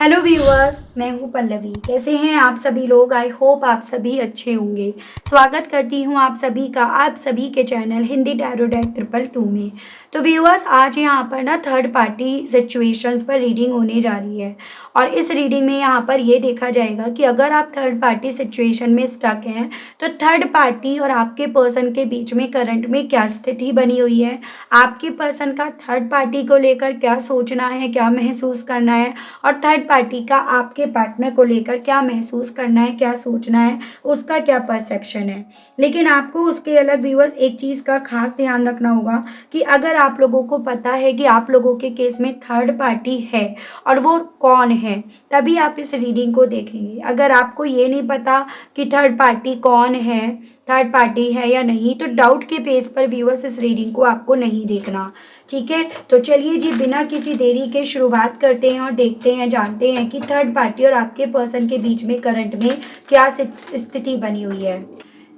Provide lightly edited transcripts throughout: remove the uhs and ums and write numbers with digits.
Hello viewers, मैं हूं पल्लवी। कैसे हैं आप सभी लोग? आई होप आप सभी अच्छे होंगे। स्वागत करती हूं आप सभी का आप सभी के चैनल हिंदी टैरो डेक 222 में। तो व्यूअर्स, आज यहां पर ना थर्ड पार्टी सिचुएशंस पर रीडिंग होने जा रही है और इस रीडिंग में यहां पर ये देखा जाएगा कि अगर आप थर्ड पार्टी सिचुएशन में स्टक हैं तो थर्ड पार्टी और आपके पर्सन के बीच में करंट में क्या स्थिति बनी हुई है, आपके पर्सन का थर्ड पार्टी को लेकर क्या सोचना है, क्या महसूस करना है और थर्ड पार्टी का आपके पार्टनर को लेकर क्या महसूस करना है, क्या सोचना है, उसका क्या परसेप्शन है। लेकिन आपको उसके अलग व्यूअर्स एक चीज़ का खास ध्यान रखना होगा कि अगर आप लोगों को पता है कि आप लोगों के केस में थर्ड पार्टी है और वो कौन है, तभी आप इस रीडिंग को देखेंगे। अगर आपको ये नहीं पता कि थर्ड पार्टी कौन है, थर्ड पार्टी है या नहीं, तो डाउट के बेस पर व्यूअर्स इस रीडिंग को आपको नहीं देखना। ठीक है, तो चलिए जी, बिना किसी देरी के शुरुआत करते हैं और देखते हैं, जानते हैं कि थर्ड पार्टी और आपके पर्सन के बीच में करंट में क्या स्थिति बनी हुई है।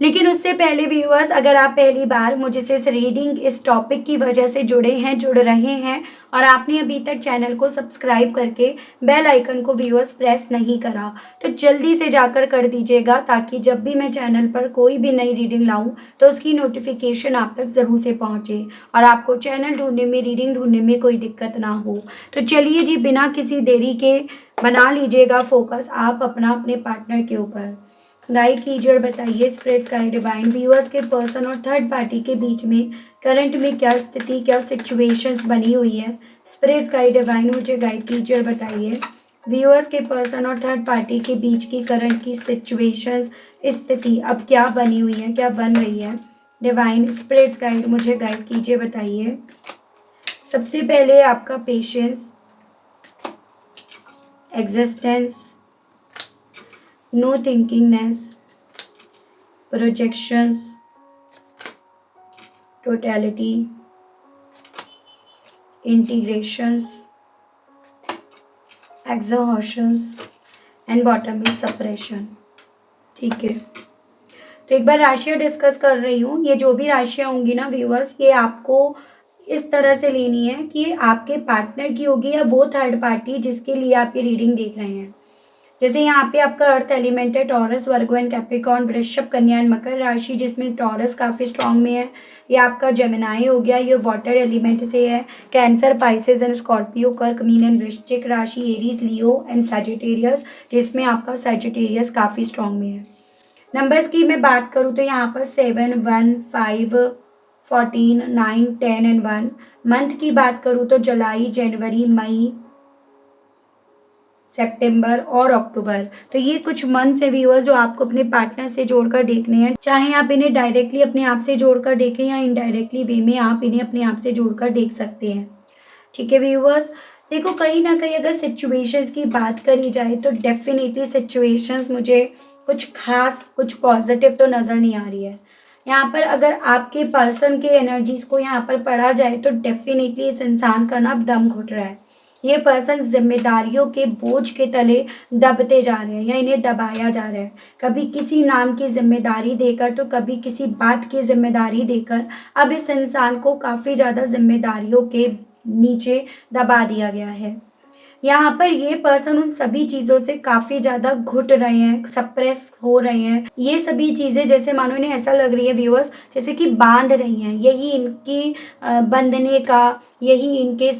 लेकिन उससे पहले व्यूअर्स, अगर आप पहली बार मुझसे इस रीडिंग इस टॉपिक की वजह से जुड़ रहे हैं और आपने अभी तक चैनल को सब्सक्राइब करके बेल आइकन को व्यूअर्स प्रेस नहीं करा, तो जल्दी से जाकर कर दीजिएगा, ताकि जब भी मैं चैनल पर कोई भी नई रीडिंग लाऊं तो उसकी नोटिफिकेशन आप तक ज़रूर से पहुंचे और आपको चैनल ढूंढने में, रीडिंग ढूंढने में कोई दिक्कत ना हो। तो चलिए जी, बिना किसी देरी के बना लीजिएगा फोकस आप अपना अपने पार्टनर के ऊपर। गाइड कीजिए और बताइए स्पिरिट्स गाइड डिवाइन, व्यूअर्स के पर्सन और थर्ड पार्टी के बीच में करंट में क्या स्थिति, क्या सिचुएशंस बनी हुई है। स्पिरिट्स गाइड डिवाइन मुझे गाइड कीजिए और बताइए व्यूअर्स के पर्सन और थर्ड पार्टी के बीच की करंट की सिचुएशंस, स्थिति अब क्या बनी हुई है, क्या बन रही है। डिवाइन स्पिरिट्स गाइड मुझे गाइड कीजिए, बताइए। सबसे पहले आपका patience, existence, no thinkingness, projections, totality, integrations, exhaustions and bottom is suppression. ठीक है, तो एक बार राशियाँ डिस्कस कर रही हूँ। ये जो भी राशियाँ होंगी ना व्यूअर्स, ये आपको इस तरह से लेनी है कि आपके पार्टनर की होगी या वो थर्ड पार्टी जिसके लिए आप ये रीडिंग देख रहे हैं। जैसे यहाँ पे आपका अर्थ एलिमेंट है टॉरस, वर्गो एंड कैप्रिकॉर्न, वृषभ, कन्या एंड मकर राशि, जिसमें टॉरस काफ़ी स्ट्रांग में है। ये आपका जेमिनाई हो गया, ये वाटर एलिमेंट से है। कैंसर, पाइसेस एंड स्कॉर्पियो, कर्क, मीन एंड वृश्चिक राशि, एरीज, लियो एंड सैजिटेरियस, जिसमें आपका सैजिटेरियस काफ़ी स्ट्रांग में है। नंबर्स की मैं बात करूँ तो यहाँ पर 7, 1, 5, 14, 9, 10 एंड 1। मंथ की बात करूँ तो जुलाई, जनवरी, मई, सितंबर और अक्टूबर। तो ये कुछ मंथ्स है व्यूअर्स जो आपको अपने पार्टनर से जोड़कर देखने हैं। चाहे आप इन्हें डायरेक्टली अपने आप से जोड़कर देखें या इनडायरेक्टली वे में आप इन्हें अपने आप से जोड़कर देख सकते हैं। ठीक है व्यूअर्स, देखो कहीं ना कहीं अगर सिचुएशंस की बात करी जाए तो डेफिनेटली सिचुएशंस मुझे कुछ खास, कुछ पॉजिटिव तो नज़र नहीं आ रही है। यहाँ पर अगर आपके पर्सन के एनर्जीज को यहाँ पर पढ़ा जाए तो डेफिनेटली इस इंसान का ना दम घुट रहा है। ये पर्सन जिम्मेदारियों के बोझ के तले दबते जा रहे हैं या इन्हें दबाया जा रहा है, कभी किसी नाम की जिम्मेदारी देकर तो कभी किसी बात की जिम्मेदारी देकर। अब इस इंसान को काफ़ी ज़्यादा जिम्मेदारियों के नीचे दबा दिया गया है। यहाँ पर ये पर्सन उन सभी चीज़ों से काफ़ी ज़्यादा घुट रहे हैं, सप्रेस हो रहे हैं। ये सभी चीज़ें जैसे मानो इन्हें ऐसा लग रही है व्यूअर्स जैसे कि बांध रही हैं। यही इनकी बंधने का, यही इनके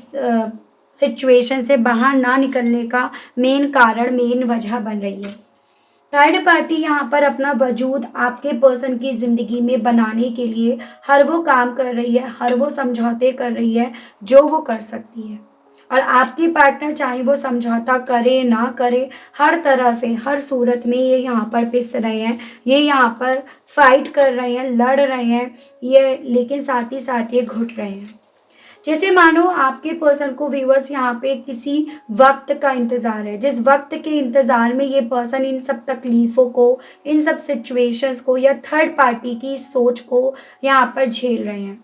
सिचुएशन से बाहर ना निकलने का मेन कारण, मेन वजह बन रही है। थर्ड पार्टी यहाँ पर अपना वजूद आपके पर्सन की ज़िंदगी में बनाने के लिए हर वो काम कर रही है, हर वो समझौते कर रही है जो वो कर सकती है। और आपके पार्टनर चाहे वो समझौता करे ना करे, हर तरह से, हर सूरत में ये यहाँ पर पिस रहे हैं, ये यहाँ पर फाइट कर रहे हैं, लड़ रहे हैं ये, लेकिन साथ ही साथ ये घुट रहे हैं। जैसे मानो आपके पर्सन को व्यूअर्स यहाँ पे किसी वक्त का इंतज़ार है, जिस वक्त के इंतज़ार में ये पर्सन इन सब तकलीफ़ों को, इन सब सिचुएशंस को या थर्ड पार्टी की सोच को यहाँ पर झेल रहे हैं।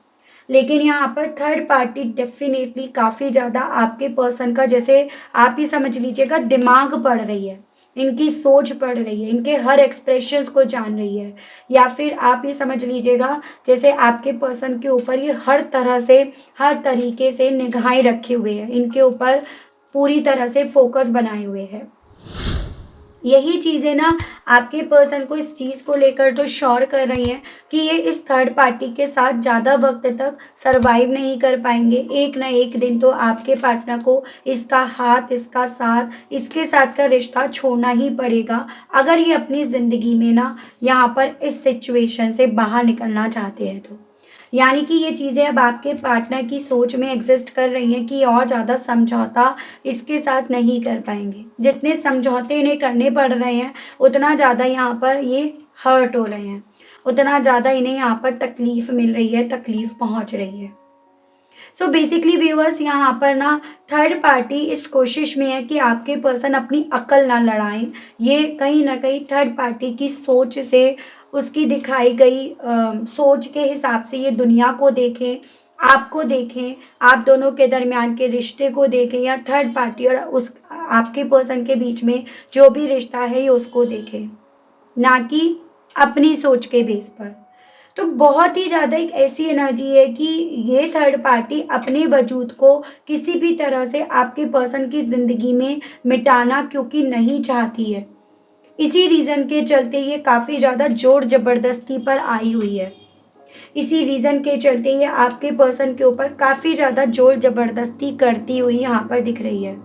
लेकिन यहाँ पर थर्ड पार्टी डेफिनेटली काफ़ी ज़्यादा आपके पर्सन का, जैसे आप ही समझ लीजिएगा, दिमाग पढ़ रही है, इनकी सोच पढ़ रही है, इनके हर एक्सप्रेशंस को जान रही है। या फिर आप ये समझ लीजिएगा जैसे आपके पर्सन के ऊपर ये हर तरह से, हर तरीके से निगाहें रखे हुए हैं, इनके ऊपर पूरी तरह से फोकस बनाए हुए है। यही चीज़ें ना आपके पर्सन को इस चीज़ को लेकर तो श्योर कर रही हैं कि ये इस थर्ड पार्टी के साथ ज़्यादा वक्त तक सरवाइव नहीं कर पाएंगे। एक ना एक दिन तो आपके पार्टनर को इसका हाथ, इसका साथ, इसके साथ का रिश्ता छोड़ना ही पड़ेगा, अगर ये अपनी ज़िंदगी में ना यहाँ पर इस सिचुएशन से बाहर निकलना चाहते हैं तो। यानी कि ये चीज़ें अब आपके पार्टनर की सोच में एग्जिस्ट कर रही हैं कि और ज़्यादा समझौता इसके साथ नहीं कर पाएंगे। जितने समझौते इन्हें करने पड़ रहे हैं उतना ज़्यादा यहाँ पर ये हर्ट हो रहे हैं, उतना ज़्यादा इन्हें यहाँ पर तकलीफ़ मिल रही है, तकलीफ़ पहुँच रही है। सो बेसिकली व्यूअर्स, यहाँ पर ना थर्ड पार्टी इस कोशिश में है कि आपके पर्सन अपनी अकल ना लड़ाएं। ये कहीं ना कहीं थर्ड पार्टी की सोच से, उसकी दिखाई गई सोच के हिसाब से ये दुनिया को देखें, आपको देखें, आप दोनों के दरमियान के रिश्ते को देखें, या थर्ड पार्टी और उस आपके पर्सन के बीच में जो भी रिश्ता है ये उसको देखें, ना कि अपनी सोच के बेस पर। तो बहुत ही ज़्यादा एक ऐसी एनर्जी है कि ये थर्ड पार्टी अपने वजूद को किसी भी तरह से आपके पर्सन की ज़िंदगी में मिटाना क्योंकि नहीं चाहती है। इसी रीज़न के चलते ये काफ़ी ज़्यादा ज़ोर ज़बरदस्ती पर आई हुई है। इसी रीज़न के चलते ये आपके पर्सन के ऊपर काफ़ी ज़्यादा ज़ोर ज़बरदस्ती करती हुई यहाँ पर दिख रही है।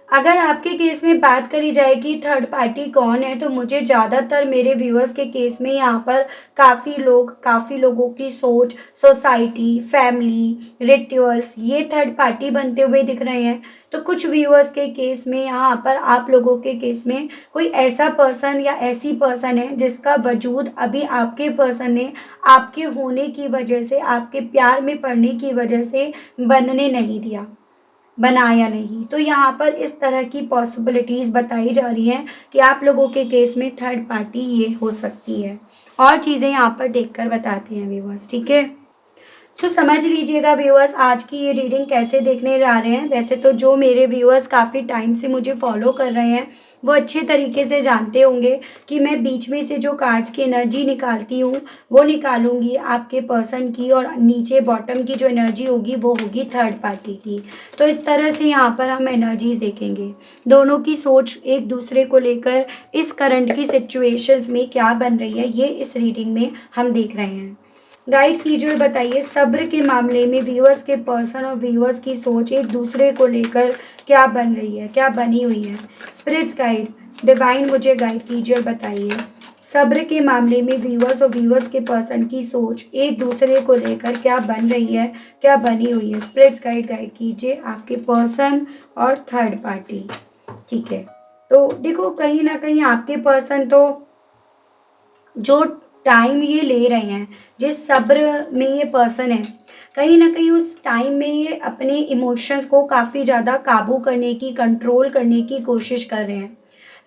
अगर आपके केस में बात करी जाए कि थर्ड पार्टी कौन है, तो मुझे ज़्यादातर मेरे व्यूअर्स के केस में यहाँ पर काफ़ी लोगों की सोच, सोसाइटी, फैमिली, रिचुअल्स, ये थर्ड पार्टी बनते हुए दिख रहे हैं। तो कुछ व्यूअर्स के केस में यहाँ पर, आप लोगों के केस में कोई ऐसा पर्सन या ऐसी पर्सन है जिसका वजूद अभी आपके पर्सन ने आपके होने की वजह से, आपके प्यार में पड़ने की वजह से बनने नहीं दिया, बनाया नहीं। तो यहाँ पर इस तरह की पॉसिबिलिटीज़ बताई जा रही हैं कि आप लोगों के केस में थर्ड पार्टी ये हो सकती है। और चीज़ें यहाँ पर देखकर बताते हैं व्यूअर्स, ठीक है। सो समझ लीजिएगा व्यूअर्स, आज की ये रीडिंग कैसे देखने जा रहे हैं। वैसे तो जो मेरे व्यूअर्स काफ़ी टाइम से मुझे फॉलो कर रहे हैं वो अच्छे तरीके से जानते होंगे कि मैं बीच में से जो कार्ड्स की एनर्जी निकालती हूँ वो निकालूंगी आपके पर्सन की, और नीचे बॉटम की जो एनर्जी होगी वो होगी थर्ड पार्टी की। तो इस तरह से यहाँ पर हम एनर्जीज देखेंगे, दोनों की सोच एक दूसरे को लेकर इस करंट की सिचुएशंस में क्या बन रही है, ये इस रीडिंग में हम देख रहे हैं। गाइड कीजिए और बताइए सब्र के मामले में व्यूअर्स के पर्सन और व्यूअर्स की सोच एक दूसरे को लेकर क्या बन रही है, क्या बनी हुई है। स्पिरिट्स गाइड, डिवाइन मुझे गाइड कीजिए और बताइए सब्र के मामले में व्यूअर्स और व्यूअर्स के पर्सन की सोच एक दूसरे को लेकर क्या बन रही है, क्या बनी हुई है। स्पिरिट्स गाइड कीजिए आपके पर्सन और थर्ड पार्टी, ठीक है। तो देखो कहीं ना कहीं आपके पर्सन तो जो टाइम ये ले रहे हैं, जिस सब्र में ये पर्सन है, कहीं ना कहीं उस टाइम में ये अपने इमोशंस को काफ़ी ज़्यादा काबू करने की, कंट्रोल करने की कोशिश कर रहे हैं।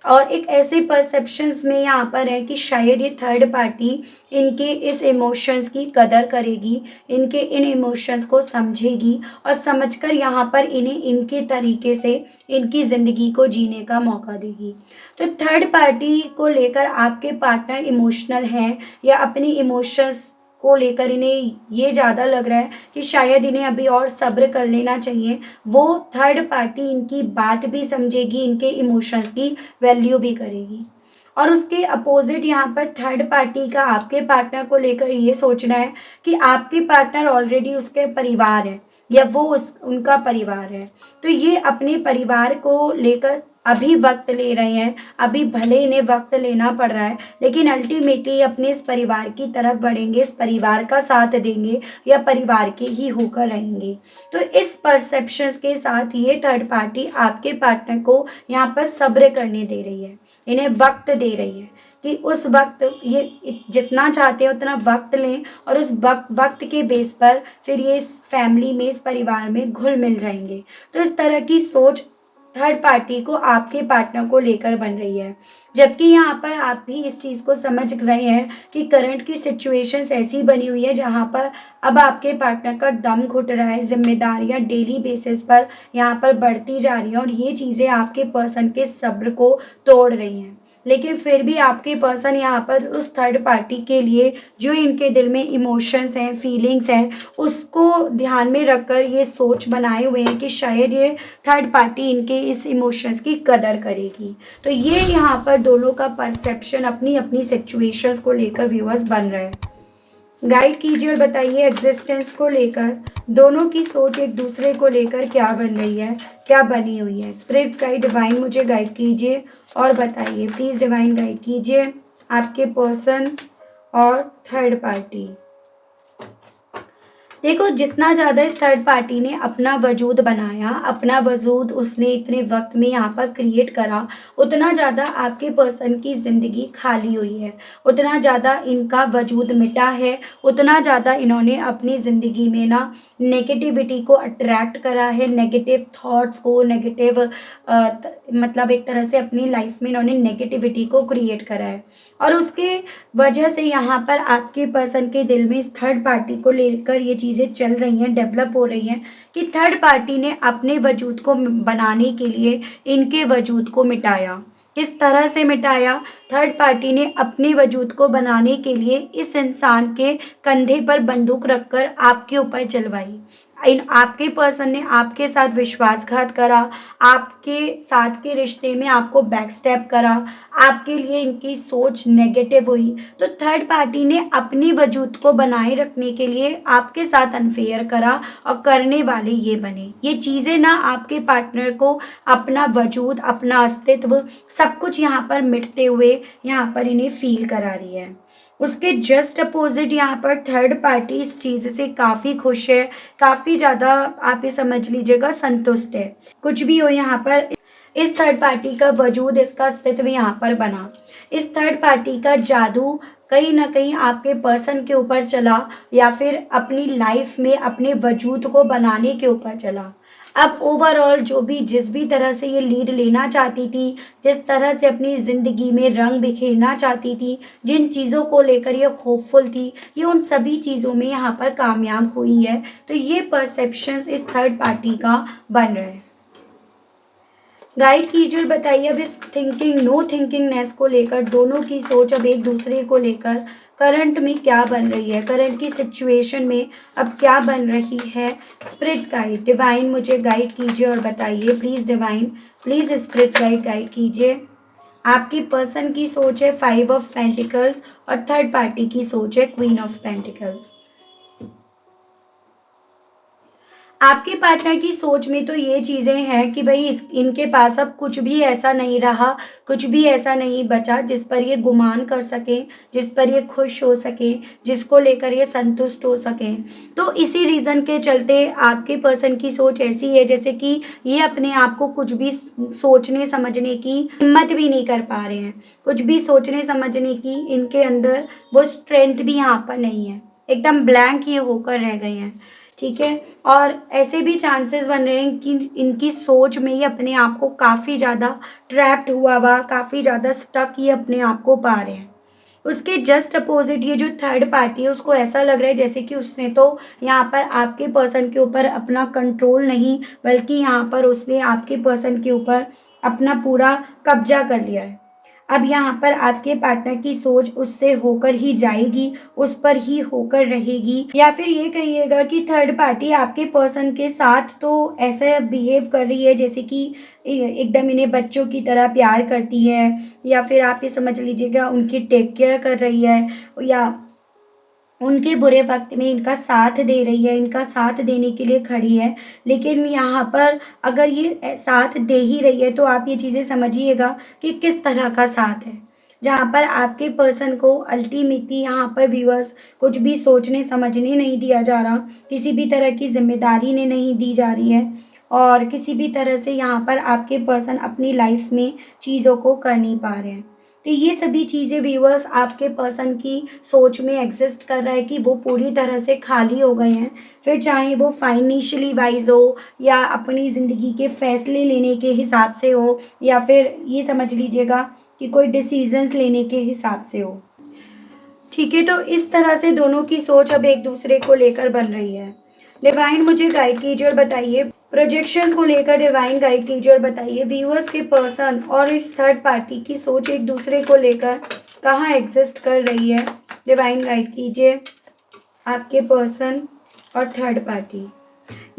और एक ऐसे परसेप्शंस में यहाँ पर है कि शायद ये थर्ड पार्टी इनके इस इमोशंस की कदर करेगी, इनके इन इमोशंस को समझेगी और समझकर यहाँ पर इन्हें इनके तरीके से इनकी ज़िंदगी को जीने का मौका देगी। तो थर्ड पार्टी को लेकर आपके पार्टनर इमोशनल हैं, या अपनी इमोशंस को लेकर इन्हें ये ज़्यादा लग रहा है कि शायद इन्हें अभी और सब्र कर लेना चाहिए। वो थर्ड पार्टी इनकी बात भी समझेगी, इनके इमोशंस की वैल्यू भी करेगी। और उसके अपोजिट यहाँ पर थर्ड पार्टी का आपके पार्टनर को लेकर ये सोचना है कि आपके पार्टनर ऑलरेडी उसके परिवार है, या वो उनका परिवार है। तो ये अपने परिवार को लेकर अभी वक्त ले रहे हैं, अभी भले इन्हें वक्त लेना पड़ रहा है, लेकिन अल्टीमेटली अपने इस परिवार की तरफ बढ़ेंगे, इस परिवार का साथ देंगे, या परिवार के ही होकर रहेंगे। तो इस परसेप्शंस के साथ ये थर्ड पार्टी आपके पार्टनर को यहाँ पर सब्र करने दे रही है, इन्हें वक्त दे रही है कि उस वक्त ये जितना चाहते हैं उतना वक्त लें, और उस वक्त के बेस पर फिर ये इस फैमिली में, इस परिवार में घुल मिल जाएंगे। तो इस तरह की सोच थर्ड पार्टी को आपके पार्टनर को लेकर बन रही है। जबकि यहाँ पर आप भी इस चीज़ को समझ रहे हैं कि करंट की सिचुएशंस ऐसी बनी हुई है जहाँ पर अब आपके पार्टनर का दम घुट रहा है, जिम्मेदारियाँ डेली बेसिस पर यहाँ पर बढ़ती जा रही हैं, और ये चीज़ें आपके पर्सन के सब्र को तोड़ रही हैं। लेकिन फिर भी आपके पर्सन यहाँ पर उस थर्ड पार्टी के लिए जो इनके दिल में इमोशंस हैं, फीलिंग्स हैं, उसको ध्यान में रखकर ये सोच बनाए हुए हैं कि शायद ये थर्ड पार्टी इनके इस इमोशंस की कदर करेगी। तो ये यहाँ पर दोनों का परसेप्शन अपनी अपनी सिचुएशंस को लेकर व्यूअर्स बन रहा है। गाइड कीजिए और बताइए एग्जिस्टेंस को लेकर दोनों की सोच एक दूसरे को लेकर क्या बन रही है, क्या बनी हुई है। स्पिरिट गाइड डिवाइन मुझे गाइड कीजिए और बताइए प्लीज़। डिवाइन गाइड कीजिए आपके पर्सन और थर्ड पार्टी। देखो, जितना ज़्यादा इस थर्ड पार्टी ने अपना वजूद बनाया, अपना वजूद उसने इतने वक्त में यहाँ पर क्रिएट करा, उतना ज़्यादा आपके पर्सन की ज़िंदगी खाली हुई है, उतना ज़्यादा इनका वजूद मिटा है, उतना ज़्यादा इन्होंने अपनी ज़िंदगी में ना नेगेटिविटी को अट्रैक्ट करा है, नेगेटिव थॉट्स को, नेगेटिव मतलब एक तरह से अपनी लाइफ में इन्होंने नेगेटिविटी को क्रिएट करा है। और उसके वजह से यहाँ पर आपके पर्सन के दिल में इस थर्ड पार्टी को लेकर ये चीज़ें चल रही हैं, डेवलप हो रही हैं कि थर्ड पार्टी ने अपने वजूद को बनाने के लिए इनके वजूद को मिटाया। किस तरह से मिटाया? थर्ड पार्टी ने अपने वजूद को बनाने के लिए इस इंसान के कंधे पर बंदूक रखकर आपके ऊपर चलवाई। इन आपके पर्सन ने आपके साथ विश्वासघात करा, आपके साथ के रिश्ते में आपको बैकस्टेप करा, आपके लिए इनकी सोच नेगेटिव हुई। तो थर्ड पार्टी ने अपनी वजूद को बनाए रखने के लिए आपके साथ अनफेयर करा और करने वाले ये बने। ये चीज़ें ना आपके पार्टनर को अपना वजूद, अपना अस्तित्व सब कुछ यहाँ पर मिटते हुए यहाँ पर इन्हें फील करा रही है। उसके जस्ट अपोजिट यहाँ पर थर्ड पार्टी इस चीज़ से काफ़ी खुश है, काफ़ी ज़्यादा आप ये समझ लीजिएगा संतुष्ट है। कुछ भी हो यहाँ पर इस थर्ड पार्टी का वजूद, इसका अस्तित्व यहाँ पर बना। इस थर्ड पार्टी का जादू कहीं ना कहीं आपके पर्सन के ऊपर चला या फिर अपनी लाइफ में अपने वजूद को बनाने के ऊपर चला। अब ओवरऑल जो भी जिस भी तरह से ये लीड लेना चाहती थी, जिस तरह से अपनी ज़िंदगी में रंग बिखेरना चाहती थी, जिन चीज़ों को लेकर ये होपफुल थी, ये उन सभी चीज़ों में यहाँ पर कामयाब हुई है। तो ये परसेप्शंस इस थर्ड पार्टी का बन रहा है। गाइड कीजिए और बताइए अब इस थिंकिंग नो थिंकिंगनेस को लेकर दोनों की सोच अब एक दूसरे को लेकर करंट में क्या बन रही है, करंट की सिचुएशन में अब क्या बन रही है। स्पिरिट्स गाइड डिवाइन मुझे गाइड कीजिए और बताइए please. Divine please spirits guide कीजिए। आपकी पर्सन की सोच है 5 ऑफ पेंटिकल्स और थर्ड पार्टी की सोच है क्वीन ऑफ पेंटिकल्स। आपके पार्टनर की सोच में तो ये चीज़ें हैं कि भाई इनके पास अब कुछ भी ऐसा नहीं रहा, कुछ भी ऐसा नहीं बचा जिस पर ये गुमान कर सकें, जिस पर ये खुश हो सकें, जिसको लेकर ये संतुष्ट हो सकें। तो इसी रीज़न के चलते आपके पर्सन की सोच ऐसी है जैसे कि ये अपने आप को कुछ भी सोचने समझने की हिम्मत भी नहीं कर पा रहे हैं। कुछ भी सोचने समझने की इनके अंदर वो स्ट्रेंथ भी यहाँ पर नहीं है, एकदम ब्लैंक ये होकर रह गए हैं। ठीक है, और ऐसे भी चांसेस बन रहे हैं कि इनकी सोच में ही अपने आप को काफ़ी ज़्यादा ट्रैप्ड हुआ, काफ़ी ज़्यादा स्टक ये अपने आप को पा रहे हैं। उसके जस्ट अपोजिट ये जो थर्ड पार्टी है उसको ऐसा लग रहा है जैसे कि उसने तो यहाँ पर आपके पर्सन के ऊपर अपना कंट्रोल नहीं, बल्कि यहाँ पर उसने आपके पर्सन के ऊपर अपना पूरा कब्जा कर लिया है। अब यहाँ पर आपके पार्टनर की सोच उससे होकर ही जाएगी, उस पर ही होकर रहेगी, या फिर ये कहिएगा कि थर्ड पार्टी आपके पर्सन के साथ तो ऐसा बिहेव कर रही है जैसे कि एकदम इन्हें बच्चों की तरह प्यार करती है, या फिर आप ये समझ लीजिएगा उनकी टेक केयर कर रही है, या उनके बुरे वक्त में इनका साथ दे रही है, इनका साथ देने के लिए खड़ी है। लेकिन यहाँ पर अगर ये साथ दे ही रही है तो आप ये चीज़ें समझिएगा कि किस तरह का साथ है, जहाँ पर आपके पर्सन को अल्टीमेटली यहाँ पर व्यूअर्स कुछ भी सोचने समझने नहीं दिया जा रहा, किसी भी तरह की जिम्मेदारी ने नहीं दी जा रही है, और किसी भी तरह से यहाँ पर आपके पर्सन अपनी लाइफ में चीज़ों को कर नहीं पा रहे हैं। तो ये सभी चीज़ें व्यूअर्स आपके पर्सन की सोच में एग्जिस्ट कर रहा है कि वो पूरी तरह से खाली हो गए हैं। फिर चाहे वो फाइनेंशियली वाइज हो, या अपनी ज़िंदगी के फैसले लेने के हिसाब से हो, या फिर ये समझ लीजिएगा कि कोई डिसीजंस लेने के हिसाब से हो। ठीक है, तो इस तरह से दोनों की सोच अब एक दूसरे को लेकर बन रही है। डिवाइन मुझे गाइड कीजिए और बताइए प्रोजेक्शन को लेकर डिवाइन गाइड कीजिए और बताइए व्यूअर्स के पर्सन और इस थर्ड पार्टी की सोच एक दूसरे को लेकर कहाँ एग्जिस्ट कर रही है। डिवाइन गाइड कीजिए आपके पर्सन और थर्ड पार्टी।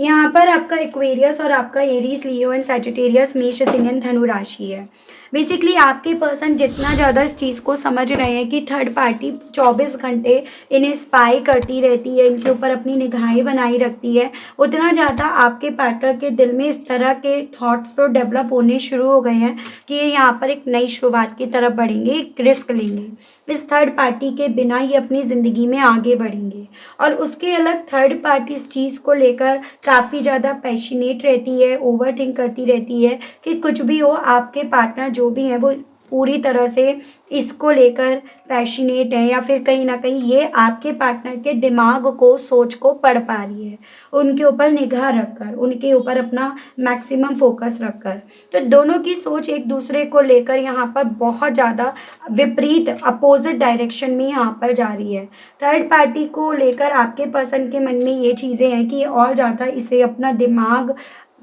यहाँ पर आपका एक्वेरियस और आपका एरीज, लियो एंड सैजिटेरियस, मेष, सिंह, धनु राशि है। बेसिकली आपके पर्सन जितना ज़्यादा इस चीज़ को समझ रहे हैं कि थर्ड पार्टी 24 घंटे इन्हें स्पाई करती रहती है, इनके ऊपर अपनी निगाहें बनाई रखती है, उतना ज़्यादा आपके पार्टनर के दिल में इस तरह के थॉट्स तो डेवलप होने शुरू हो गए हैं कि ये यहाँ पर एक नई शुरुआत की तरफ बढ़ेंगे, एक रिस्क लेंगे। इस थर्ड पार्टी के बिना ये अपनी ज़िंदगी में आगे बढ़ेंगे। और उसके अलग थर्ड पार्टी इस चीज़ को लेकर काफ़ी ज़्यादा पैशनेट रहती है, ओवर थिंक करती रहती है कि कुछ भी हो, आपके पार्टनर जो भी हैं वो पूरी तरह से इसको लेकर पैशनेट है, या फिर कहीं ना कहीं ये आपके पार्टनर के दिमाग को, सोच को पढ़ पा रही है, उनके ऊपर निगाह रखकर, उनके ऊपर अपना मैक्सिमम फोकस रखकर। तो दोनों की सोच एक दूसरे को लेकर यहाँ पर बहुत ज़्यादा विपरीत, अपोजिट डायरेक्शन में यहाँ पर जा रही है। थर्ड पार्टी को लेकर आपके पर्सन के मन में ये चीज़ें हैं कि ये और ज़्यादा इसे अपना दिमाग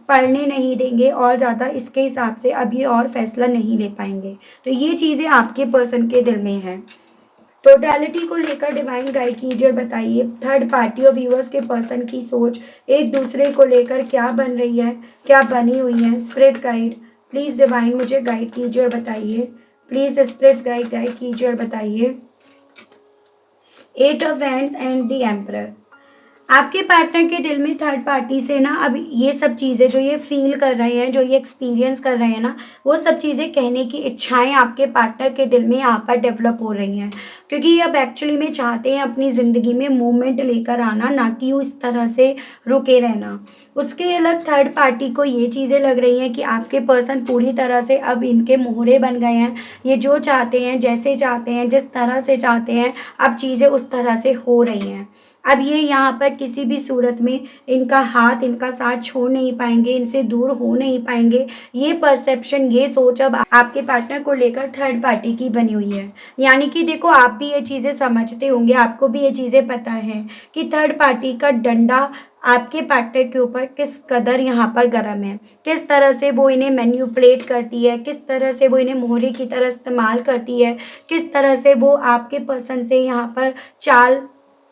पढ़ने नहीं देंगे, और ज़्यादा इसके हिसाब से अब ये और फैसला नहीं ले पाएंगे। तो ये चीज़ें आपके पर्सन के दिल में हैं। टोटलिटी को लेकर डिवाइन गाइड कीजिए और बताइए थर्ड पार्टी और व्यूअर्स के पर्सन की सोच एक दूसरे को लेकर क्या बन रही है, क्या बनी हुई है। स्पिरिट गाइड प्लीज़ डिवाइन मुझे गाइड कीजिए और बताइए। प्लीज़ स्पिरिट गाइड कीजिए और बताइए। 8 of wands and the emperor. आपके पार्टनर के दिल में थर्ड पार्टी से ना अब ये सब चीज़ें जो ये फील कर रहे हैं, जो ये एक्सपीरियंस कर रहे हैं ना, वो सब चीज़ें कहने की इच्छाएं आपके पार्टनर के दिल में यहाँ पर डेवलप हो रही हैं, क्योंकि ये अब एक्चुअली में चाहते हैं अपनी ज़िंदगी में मूवमेंट लेकर आना, ना कि उस तरह से रुके रहना। उसके अलग थर्ड पार्टी को ये चीज़ें लग रही हैं कि आपके पर्सन पूरी तरह से अब इनके मोहरे बन गए हैं। ये जो चाहते हैं, जैसे चाहते हैं, जिस तरह से चाहते हैं, अब चीज़ें उस तरह से हो रही हैं। अब ये यहाँ पर किसी भी सूरत में इनका हाथ, इनका साथ छोड़ नहीं पाएंगे, इनसे दूर हो नहीं पाएंगे। ये परसेप्शन, ये सोच अब आपके पार्टनर को लेकर थर्ड पार्टी की बनी हुई है। यानी कि देखो, आप भी ये चीज़ें समझते होंगे, आपको भी ये चीज़ें पता है कि थर्ड पार्टी का डंडा आपके पार्टनर के ऊपर किस कदर यहाँ पर गर्म है, किस तरह से वो इन्हें मैन्युपुलेट करती है, किस तरह से वो इन्हें मोहरे की तरह इस्तेमाल करती है, किस तरह से वो आपके पर्सन से यहाँ पर चाल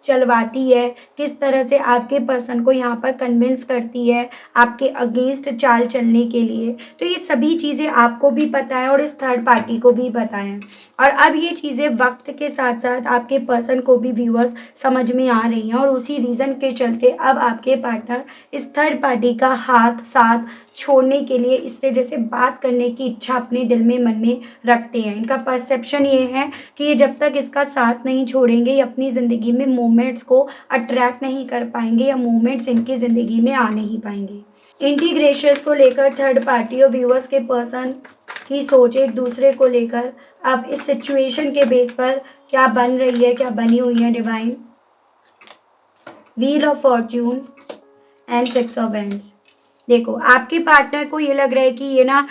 चलवाती है, किस तरह से आपके पर्सन को यहाँ पर कन्विंस करती है आपके अगेंस्ट चाल चलने के लिए। तो ये सभी चीज़ें आपको भी पता है और इस थर्ड पार्टी को भी पता है। और अब ये चीज़ें वक्त के साथ साथ आपके पर्सन को भी व्यूअर्स समझ में आ रही हैं, और उसी रीज़न के चलते अब आपके पार्टनर इस थर्ड पार्टी का हाथ, साथ छोड़ने के लिए इससे जैसे बात करने की इच्छा अपने दिल में, मन में रखते हैं। इनका परसेप्शन ये है कि ये जब तक इसका साथ नहीं छोड़ेंगे, ये अपनी ज़िंदगी में मोमेंट्स को अट्रैक्ट नहीं कर पाएंगे, या मोमेंट्स इनकी ज़िंदगी में आ नहीं पाएंगे। इंटीग्रेशंस को लेकर थर्ड पार्टी और व्यूअर्स के पर्सन की सोच एक दूसरे को लेकर अब इस सिचुएशन के बेस पर क्या बन रही है, क्या बनी हुई है। Divine wheel of Fortune and 6 of wands. देखो, आपके पार्टनर को ये लग रहा है कि ये ना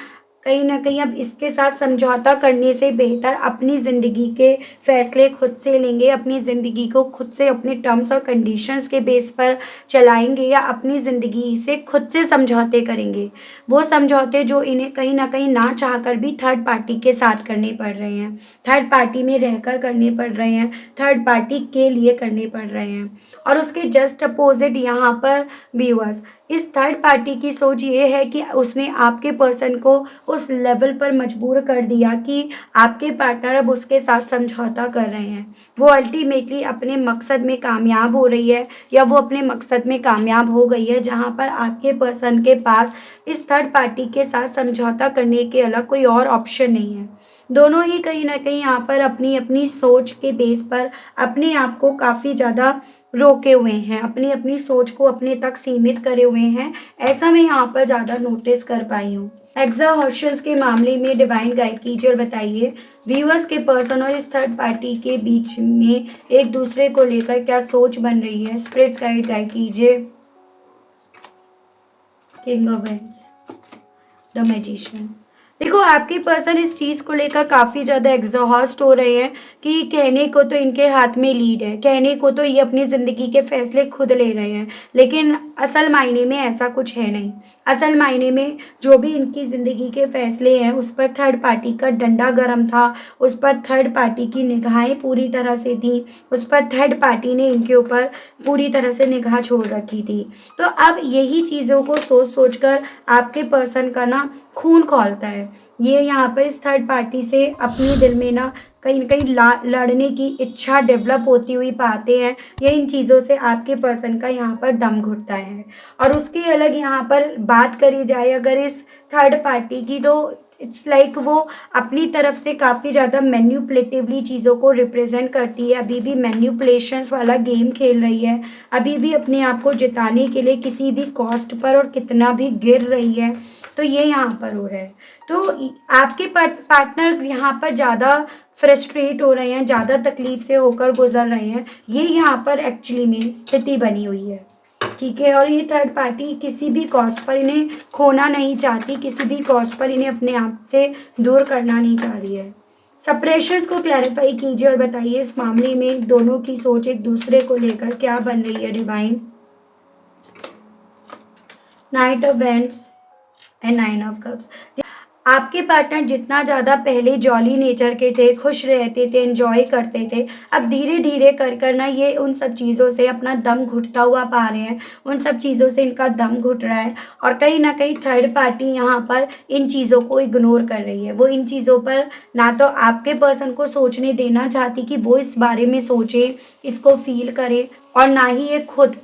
कहीं अब इसके साथ समझौता करने से बेहतर अपनी ज़िंदगी के फैसले खुद से लेंगे, अपनी ज़िंदगी को खुद से अपने टर्म्स और कंडीशंस के बेस पर चलाएंगे, या अपनी ज़िंदगी से खुद से समझौते करेंगे। वो समझौते जो इन्हें कहीं ना चाहकर भी थर्ड पार्टी के साथ करने पड़ रहे हैं, थर्ड पार्टी में रहकर करने पड़ रहे हैं, थर्ड पार्टी के लिए करने पड़ रहे हैं। और उसके जस्ट अपोजिट यहाँ पर व्यूअर्स, इस थर्ड पार्टी की सोच ये है कि उसने आपके पर्सन को उस लेवल पर मजबूर कर दिया कि आपके पार्टनर अब उसके साथ समझौता कर रहे हैं। वो अल्टीमेटली अपने मकसद में कामयाब हो रही है, या वो अपने मकसद में कामयाब हो गई है, जहाँ पर आपके पर्सन के पास इस थर्ड पार्टी के साथ समझौता करने के अलग कोई और ऑप्शन नहीं है। दोनों ही कहीं ना कहीं यहाँ पर अपनी अपनी सोच के बेस पर अपने आप को काफ़ी ज़्यादा रोके हुए हैं, अपनी अपनी सोच को अपने तक सीमित करे हुए हैं। ऐसा मैं यहाँ पर ज़्यादा नोटिस कर पाई हूँ। एग्जॉशंस के मामले में डिवाइन गाइड कीजिए और बताइए व्यूअर्स के पर्सन और इस थर्ड पार्टी के बीच में एक दूसरे को लेकर क्या सोच बन रही है। स्पिरिट्स गाइड कीजिए। King of wands, the magician. देखो, आपके पर्सन इस चीज़ को लेकर काफ़ी ज़्यादा एग्जॉस्ट हो रहे हैं कि कहने को तो इनके हाथ में लीड है, कहने को तो ये अपनी ज़िंदगी के फैसले खुद ले रहे हैं, लेकिन असल मायने में ऐसा कुछ है नहीं। असल मायने में जो भी इनकी ज़िंदगी के फैसले हैं उस पर थर्ड पार्टी का डंडा गर्म था, उस पर थर्ड पार्टी की निगाहें पूरी तरह से थी, उस पर थर्ड पार्टी ने इनके ऊपर पूरी तरह से निगाह छोड़ रखी थी। तो अब यही चीज़ों को सोच सोच कर आपके पर्सन का ना खून खौलता है। ये यहाँ पर इस थर्ड पार्टी से अपने दिल में ना कहीं न कहीं लड़ने की इच्छा डेवलप होती हुई पाते हैं। ये इन चीज़ों से आपके पर्सन का यहाँ पर दम घुटता है। और उसके अलग यहाँ पर बात करी जाए अगर इस थर्ड पार्टी की, तो इट्स लाइक वो अपनी तरफ से काफ़ी ज़्यादा मैनिपुलेटिवली चीज़ों को रिप्रेजेंट करती है, अभी भी मैनिपुलेशंस वाला गेम खेल रही है, अभी भी अपने आप को जिताने के लिए किसी भी कॉस्ट पर और कितना भी गिर रही है। तो ये यहाँ पर हो रहा है। तो आपके पार्टनर यहाँ पर ज़्यादा फ्रस्ट्रेट हो रहे हैं, ज़्यादा तकलीफ से होकर गुजर रहे हैं, ये यहाँ पर एक्चुअली में स्थिति बनी हुई है। ठीक है, और ये थर्ड पार्टी किसी भी कॉस्ट पर इन्हें खोना नहीं चाहती, किसी भी कॉस्ट पर इन्हें अपने आप से दूर करना नहीं चाह रही है। सप्रेशंस को क्लैरिफाई कीजिए और बताइए इस मामले में दोनों की सोच एक दूसरे को लेकर क्या बन रही है divine. Night of wands and nine of cups. आपके पार्टनर जितना ज़्यादा पहले जॉली नेचर के थे, खुश रहते थे, एंजॉय करते थे, अब धीरे धीरे कर कर ना ये उन सब चीज़ों से अपना दम घुटता हुआ पा रहे हैं, उन सब चीज़ों से इनका दम घुट रहा है। और कहीं ना कहीं थर्ड पार्टी यहाँ पर इन चीज़ों को इग्नोर कर रही है। वो इन चीज़ों पर ना तो आपके पर्सन को सोचने देना चाहती कि वो इस बारे में सोचे, इसको फील करे, और ना ही ये खुद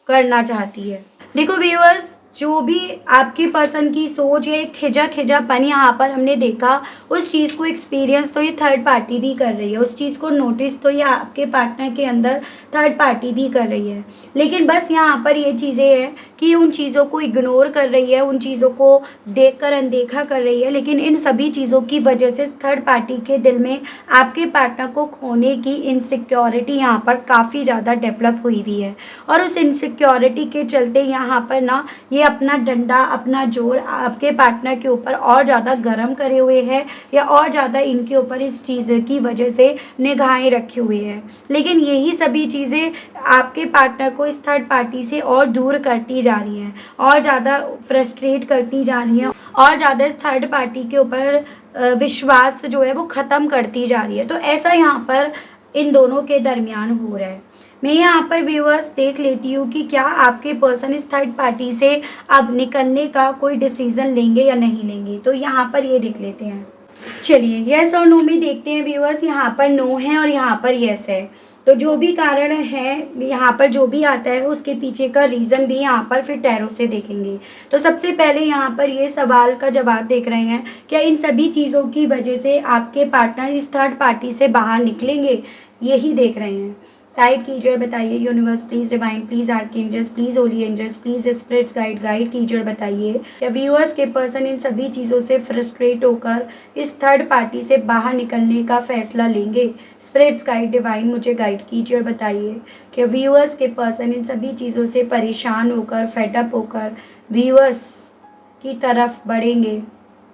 करना चाहती है। देखो व्यूअर्स, जो भी आपकी पर्सन की सोच है, खिजापन यहाँ पर हमने देखा, उस चीज़ को एक्सपीरियंस तो ये थर्ड पार्टी भी कर रही है, उस चीज़ को नोटिस तो ये आपके पार्टनर के अंदर थर्ड पार्टी भी कर रही है। लेकिन बस यहाँ पर ये चीज़ें हैं कि उन चीज़ों को इग्नोर कर रही है, उन चीज़ों को देखकर अनदेखा कर रही है। लेकिन इन सभी चीज़ों की वजह से थर्ड पार्टी के दिल में आपके पार्टनर को खोने की इनसिक्योरिटी यहाँ पर काफ़ी ज़्यादा डेवलप हुई भी है। और उस इनसिक्योरिटी के चलते यहाँ पर ना ये अपना डंडा, अपना जोर आपके पार्टनर के ऊपर और ज़्यादा गर्म करे हुए है, या और ज़्यादा इनके ऊपर इस चीज़ की वजह से निगाहें रखे हुए हैं। लेकिन यही सभी चीज़ें आपके पार्टनर को इस थर्ड पार्टी से और दूर करती जा रही हैं, और ज़्यादा फ्रस्ट्रेट करती जा रही हैं, और ज़्यादा इस थर्ड पार्टी के ऊपर विश्वास जो है वो ख़त्म करती जा रही है। तो ऐसा यहाँ पर इन दोनों के दरमियान हो रहा है। मैं यहाँ पर व्यूअर्स देख लेती हूँ कि क्या आपके पर्सन इस थर्ड पार्टी से अब निकलने का कोई डिसीज़न लेंगे या नहीं लेंगे। तो यहाँ पर ये देख लेते हैं। चलिए यस और नो में देखते हैं व्यूअर्स। यहाँ पर नो है और यहाँ पर यस है। तो जो भी कारण है यहाँ पर, जो भी आता है उसके पीछे का रीज़न भी यहाँ पर फिर टैरो से देखेंगे। तो सबसे पहले यहाँ पर ये सवाल का जवाब देख रहे हैं, क्या इन सभी चीज़ों की वजह से आपके पार्टनर इस थर्ड पार्टी से बाहर निकलेंगे, यही देख रहे हैं। गाइड कीजिए और बताइए universe please, divine please, archangels please, holy angels please, spirits guide कीजिए और बताइए क्या व्यूअर्स के पर्सन इन सभी चीज़ों से फ्रस्ट्रेट होकर इस थर्ड पार्टी से बाहर निकलने का फैसला लेंगे। स्पिरिट्स गाइड डिवाइन मुझे गाइड कीजिए और बताइए कि व्यूअर्स के पर्सन इन सभी चीज़ों से परेशान होकर, फेडअप होकर व्यूअर्स की तरफ बढ़ेंगे,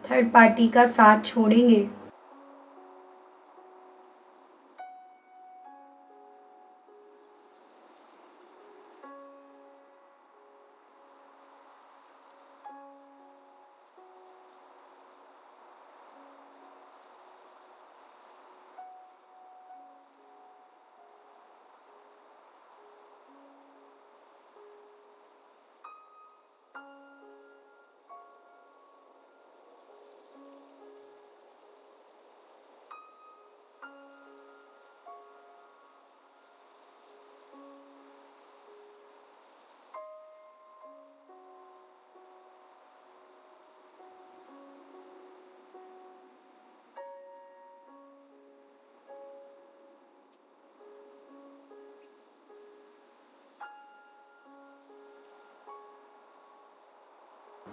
थर्ड पार्टी का साथ छोड़ेंगे।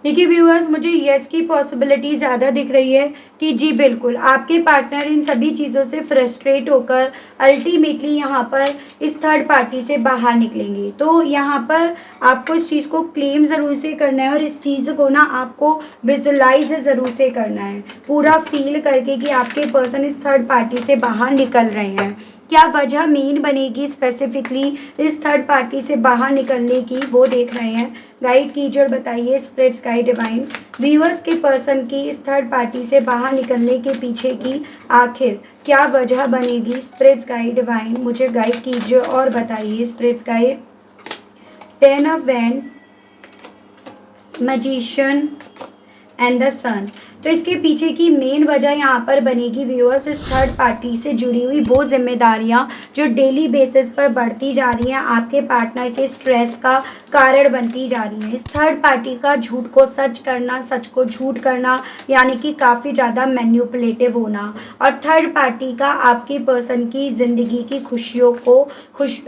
देखिए व्यूअर्स, मुझे यस की पॉसिबिलिटी ज़्यादा दिख रही है कि जी बिल्कुल आपके पार्टनर इन सभी चीज़ों से फ्रस्ट्रेट होकर अल्टीमेटली यहाँ पर इस थर्ड पार्टी से बाहर निकलेंगे। तो यहाँ पर आपको इस चीज़ को क्लेम ज़रूर से करना है, और इस चीज़ को ना आपको विजुलाइज ज़रूर से करना है, पूरा फील करके कि आपके पर्सन इस थर्ड पार्टी से बाहर निकल रहे हैं। क्या वजह मेन बनेगी स्पेसिफिकली इस थर्ड पार्टी से बाहर निकलने की, वो देख रहे हैं। गाइड कीजिए और बताइए स्पिरिट्स गाइड डिवाइन, व्यूअर्स के पर्सन की इस थर्ड पार्टी से बाहर निकलने के पीछे की आखिर क्या वजह बनेगी। स्पिरिट्स गाइड डिवाइन मुझे गाइड कीजिए और बताइए spirits guide. Ten of wands, magician and the sun. तो इसके पीछे की मेन वजह यहाँ पर बनेगी व्यूअर्स, इस थर्ड पार्टी से जुड़ी हुई वो जिम्मेदारियाँ जो डेली बेसिस पर बढ़ती जा रही हैं, आपके पार्टनर के स्ट्रेस का कारण बनती जा रही हैं। इस थर्ड पार्टी का झूठ को सच करना, सच को झूठ करना, यानी कि काफ़ी ज़्यादा मैन्युपुलेटिव होना, और थर्ड पार्टी का आपके पर्सन की ज़िंदगी की खुशियों को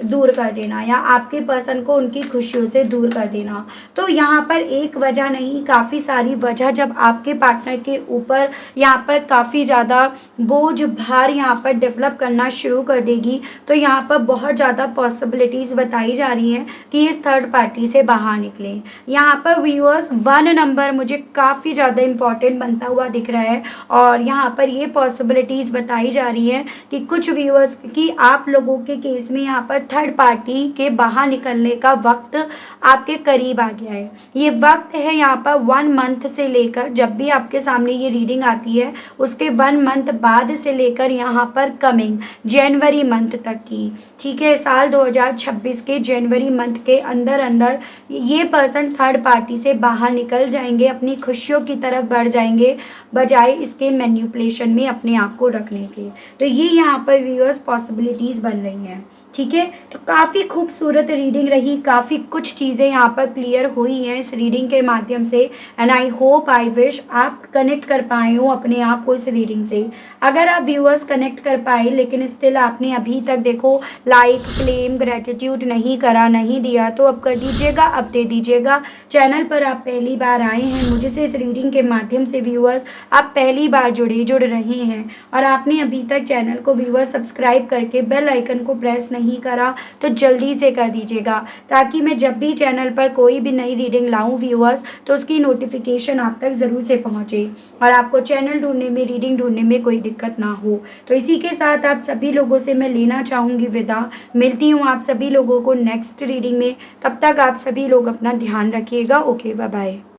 दूर कर देना, या आपके पर्सन को उनकी खुशियों से दूर कर देना। तो यहाँ पर एक वजह नहीं, काफ़ी सारी वजह जब आपके पार्टनर के ऊपर यहाँ पर काफ़ी ज़्यादा बोझ भार यहाँ पर डेवलप करना शुरू कर देगी, तो यहाँ पर बहुत ज़्यादा पॉसिबिलिटीज़ बताई जा रही हैं कि इस थर्ड पार्टी से बाहर निकलें। यहाँ पर व्यूअर्स 1 नंबर मुझे काफ़ी ज़्यादा इम्पॉर्टेंट बनता हुआ दिख रहा है, और यहाँ पर ये पॉसिबिलिटीज़ बताई जा रही है कि कुछ व्यूअर्स की आप लोगों के केस में यहाँ पर थर्ड पार्टी के बाहर निकलने का वक्त आपके करीब आ गया है। ये वक्त है यहाँ पर 1 मंथ से लेकर, जब भी आपके सामने ये रीडिंग आती है उसके 1 मंथ बाद से लेकर यहाँ पर कमिंग जनवरी मंथ तक की, ठीक है, साल 2026 के जनवरी मंथ के अंदर अंदर ये पर्सन थर्ड पार्टी से बाहर निकल जाएंगे, अपनी खुशियों की तरफ बढ़ जाएंगे, बजाय इसके मैन्युपुलेशन में अपने आप को रखने के। तो ये यहाँ पर व्यूअर्स पॉसिबिलिटीज़ बन रही हैं, ठीक है। तो काफ़ी खूबसूरत रीडिंग रही, काफ़ी कुछ चीज़ें यहाँ पर क्लियर हुई हैं इस रीडिंग के माध्यम से, and I hope I wish आप कनेक्ट कर पाए हो अपने आप को इस रीडिंग से। अगर आप व्यूअर्स कनेक्ट कर पाए लेकिन स्टिल आपने अभी तक देखो लाइक, क्लेम, ग्रेटिट्यूड नहीं करा, नहीं दिया, तो अब कर दीजिएगा, अब दे दीजिएगा। चैनल पर आप पहली बार आए हैं, मुझे से इस रीडिंग के माध्यम से व्यूअर्स आप पहली बार जुड़ रहे हैं, और आपने अभी तक चैनल को व्यूअर्स सब्सक्राइब करके बेल आइकन को प्रेस नहीं करा तो जल्दी से कर दीजिएगा, ताकि मैं जब भी चैनल पर कोई भी नई रीडिंग लाऊं व्यूअर्स तो उसकी नोटिफिकेशन आप तक ज़रूर से पहुंचे, और आपको चैनल ढूंढने में, रीडिंग ढूंढने में कोई दिक्कत ना हो। तो इसी के साथ आप सभी लोगों से मैं लेना चाहूँगी विदा। मिलती हूँ आप सभी लोगों को नेक्स्ट रीडिंग में, तब तक आप सभी लोग अपना ध्यान रखिएगा। Okay, bye bye.